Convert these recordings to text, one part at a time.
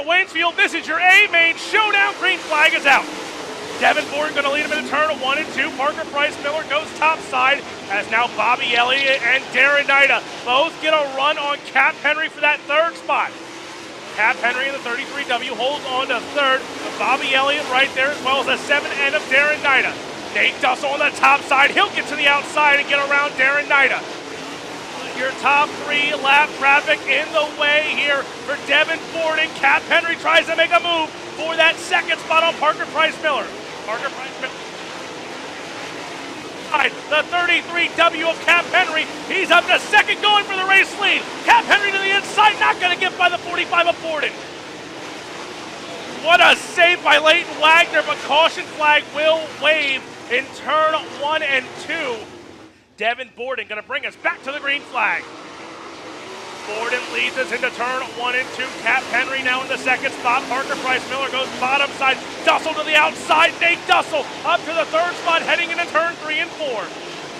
Waynesfield. This is your A-Main showdown. Green flag is out. Devin Ford going to lead him into turn 1 and 2. Parker Price Miller goes top side as now Bobby Elliott and Darren Nida both get a run on Cap Henry for that third spot. Cap Henry in the 33W holds on to third. Bobby Elliott right there as well as the 7N of Darren Nida. Nate Dussel on the top side. He'll get to the outside and get around Darren Nida. Your top 3 lap traffic in the way here for Devin Ford, and Cap Henry tries to make a move for that second spot on Parker Price Miller. Parker Price Miller. The 33W of Cap Henry. He's up to second, going for the race lead. Cap Henry to the inside, not going to get by the 45 of Forden. What a save by Leighton Wagner, but caution flag will wave in turn 1 and 2. Devin Borden going to bring us back to the green flag. Borden leads us into turn 1 and 2. Cap Henry now in the second spot. Parker Price Miller goes bottom side. Dussel to the outside. Nate Dussel up to the third spot, heading into turn 3 and 4.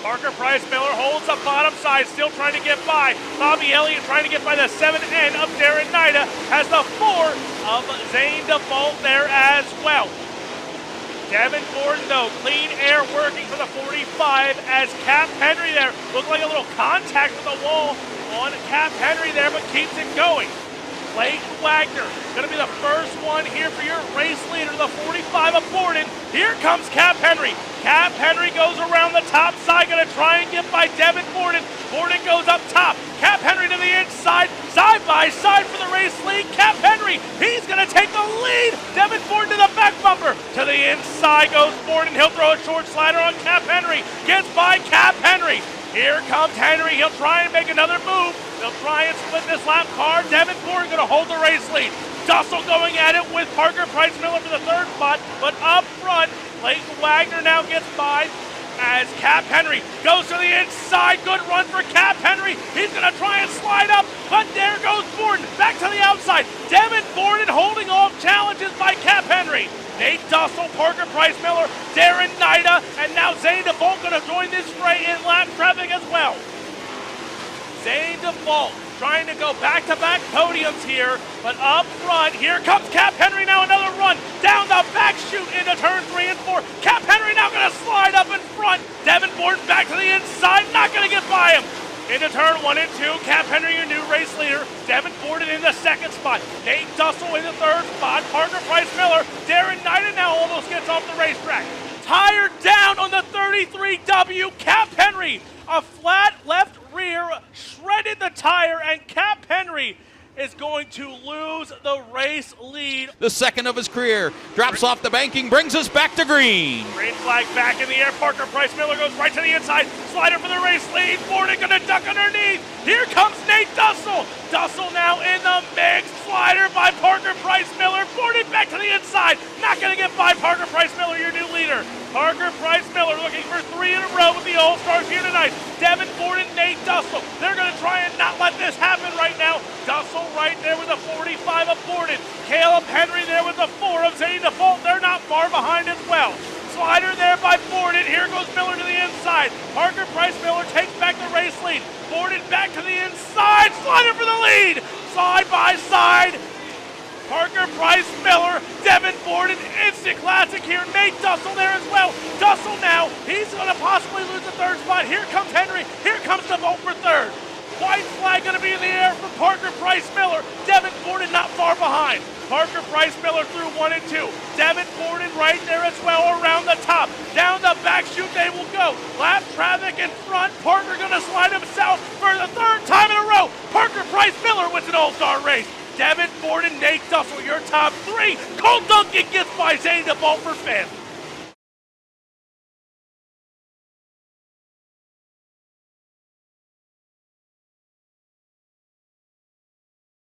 Parker Price Miller holds the bottom side, still trying to get by. Bobby Elliott trying to get by the 7N of Darren Nida. Has the 4 of Zane DeVault there as well. Devin Forden, though, clean air working for the 45 as Cap Henry there. Looked like a little contact with the wall on Cap Henry there, but keeps it going. Leighton Wagner going to be the first one here for your race leader, the 45 of Forden. Here comes Cap Henry. Cap Henry goes around the top side, going to try and get by Devin Forden. Forden goes up top. Cap Henry to the inside, side by side for the race lead. Cap Henry, he's going to take the lead. Devin Forden to the back bumper. To the inside goes Forden. He'll throw a short slider on Cap Henry. Gets by Cap Henry. Here comes Henry. He'll try and make another move. They'll try and split this lap car. Devin Forden going to hold the race lead. Dussel going at it with Parker Price Miller for the third spot, but up front, Leighton Wagner now gets by as Cap Henry goes to the inside. Good run for Cap Henry. He's going to try and slide up, but there goes Forden back to the outside. Devin Forden holding off challenges by Cap Henry. Nate Dussel, Parker Price Miller, Darren Nida, and now Zane DeVault going to join this fray in lap traffic as well. Zane DeVault trying to go back-to-back podiums here, but up front, here comes Cap Henry now, another run down the back chute into turn 3 and 4. Cap Henry now going to slide up in front. Devin Forden back to the inside, not going to get by him. Into turn 1 and 2, Cap Henry, your new race leader. Devin Forden in the second spot. Nate Dussel in the third spot. Parker Price Miller. Darren Nida now almost gets off the racetrack. Tire down on the 33W. Cap Henry, a flat left rear, shredded the tire, and Cap Henry is going to lose the race lead. The second of his career, drops off the banking, brings us back to green. Green flag back in the air. Parker Price Miller goes right to the inside. Slider for the race lead. Forden going to duck underneath. Here comes Nate Dussel. Dussel now in the mix. Slider by Parker Price Miller. Forden back to the inside. Not going to get by Parker Price Miller, your new leader. Parker Price Miller looking for 3 in a row with the All-Stars here tonight. Devin Forden, Nate Dussel. They're going to try and not let this happen right now. Dussel right there with the 45 of Forden. Caleb Henry there with the 4 of Zane DeVault. They're not far behind as well. Slider there by Forden. Here goes Miller to the inside. Parker Price Miller takes back the race lead. Forden back to the inside. Slider for the lead. Side by side. Parker Price Miller, Devin Forden, instant classic here. Nate Dussel there as well. Dussel now, he's going to possibly lose the third spot. Here comes Henry. Here comes DeVault for third. White flag going to be in the air for Parker Price Miller. Devin Forden not far behind. Parker Price Miller through 1 and 2. Devin Forden right there as well around the top. Down the back chute they will go. Lap traffic in front. Parker going to slide himself for the third time in a row. Parker Price Miller wins an all-star race. Devin Forden, Nate Dussel, your top 3. Cole Duncan gets by Zane DeVault for 5th.